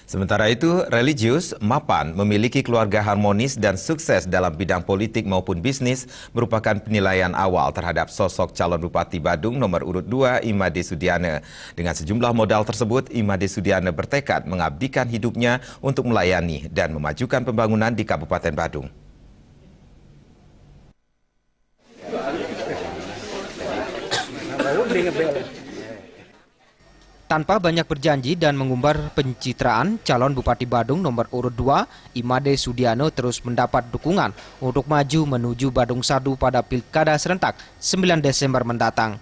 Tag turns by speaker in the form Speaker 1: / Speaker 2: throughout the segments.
Speaker 1: Sementara itu, religius mapan memiliki keluarga harmonis dan sukses dalam bidang politik maupun bisnis merupakan penilaian awal terhadap sosok calon Bupati Badung nomor urut 2 Imade Sudiana. Dengan sejumlah modal tersebut, Imade Sudiana bertekad mengabdikan hidupnya untuk melayani dan memajukan pembangunan di Kabupaten Badung.
Speaker 2: Tanpa banyak berjanji dan mengumbar pencitraan, calon Bupati Badung nomor urut 2, Imade Sudiana terus mendapat dukungan untuk maju menuju Badung Sadu pada Pilkada serentak 9 Desember mendatang.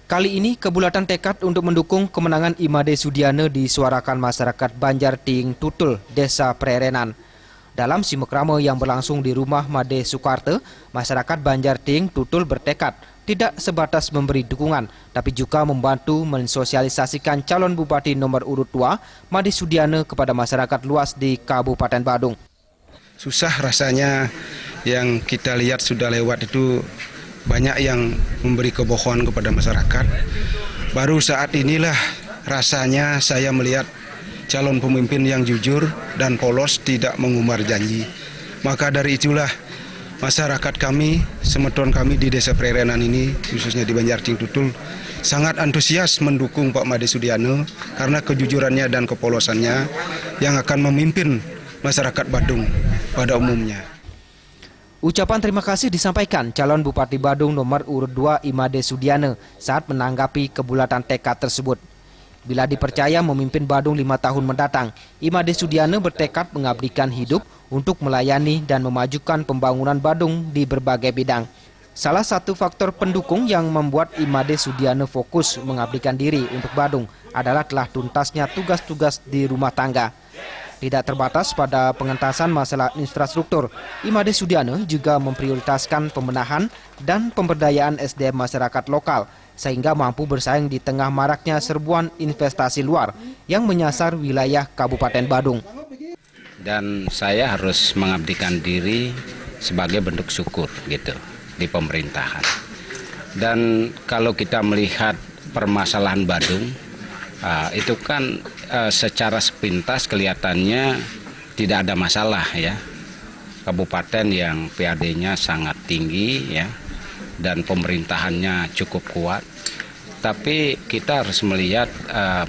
Speaker 2: Kali ini, kebulatan tekad untuk mendukung kemenangan Imade Sudiana disuarakan masyarakat Banjar Ting Tutul, Desa Prerenan. Dalam simekrama yang berlangsung di rumah Made Soekarto, masyarakat Banjar Ting Tutul bertekad tidak sebatas memberi dukungan, tapi juga membantu mensosialisasikan calon Bupati nomor urut 2, Made Sudiana kepada masyarakat luas di Kabupaten Badung.
Speaker 3: Susah rasanya, yang kita lihat sudah lewat itu banyak yang memberi kebohongan kepada masyarakat. Baru saat inilah rasanya saya melihat calon pemimpin yang jujur dan polos, tidak mengumbar janji. Maka dari itulah masyarakat kami, semeton kami di Desa Prerenan ini, khususnya di Banjar Ting Tutul, sangat antusias mendukung Pak Made Sudiana karena kejujurannya dan kepolosannya yang akan memimpin masyarakat Badung pada umumnya.
Speaker 2: Ucapan terima kasih disampaikan calon Bupati Badung nomor urut 2 Imade Sudiana saat menanggapi kebulatan tekad tersebut. Bila dipercaya memimpin Badung 5 tahun mendatang, Imade Sudiana bertekad mengabdikan hidup untuk melayani dan memajukan pembangunan Badung di berbagai bidang. Salah satu faktor pendukung yang membuat Imade Sudiana fokus mengabdikan diri untuk Badung adalah telah tuntasnya tugas-tugas di rumah tangga. Tidak terbatas pada pengentasan masalah infrastruktur, Imade Sudiana juga memprioritaskan pembenahan dan pemberdayaan SDM masyarakat lokal, sehingga mampu bersaing di tengah maraknya serbuan investasi luar yang menyasar wilayah Kabupaten Badung.
Speaker 4: Dan saya harus mengabdikan diri sebagai bentuk syukur gitu di pemerintahan. Dan kalau kita melihat permasalahan Badung, itu kan secara sepintas kelihatannya tidak ada masalah ya. Kabupaten yang PAD-nya sangat tinggi ya, dan pemerintahannya cukup kuat. Tapi kita harus melihat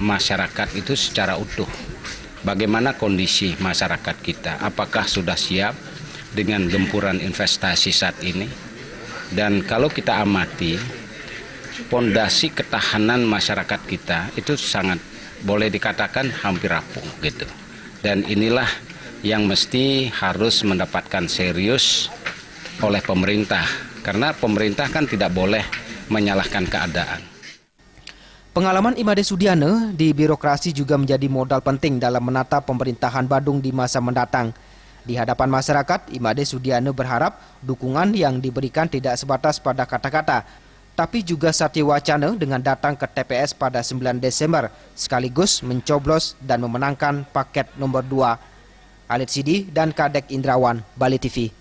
Speaker 4: masyarakat itu secara utuh. Bagaimana kondisi masyarakat kita? Apakah sudah siap dengan gempuran investasi saat ini? Dan kalau kita amati, pondasi ketahanan masyarakat kita itu sangat boleh dikatakan hampir rapuh gitu. Dan inilah yang mesti harus mendapatkan serius oleh pemerintah. Karena pemerintah kan tidak boleh menyalahkan keadaan.
Speaker 2: Pengalaman Imade Sudiana di birokrasi juga menjadi modal penting dalam menata pemerintahan Badung di masa mendatang. Di hadapan masyarakat, Imade Sudiana berharap dukungan yang diberikan tidak sebatas pada kata-kata, tapi juga satya wacana dengan datang ke TPS pada 9 Desember, sekaligus mencoblos dan memenangkan paket nomor 2. Alit Sidi dan Kadek Indrawan, Bali TV.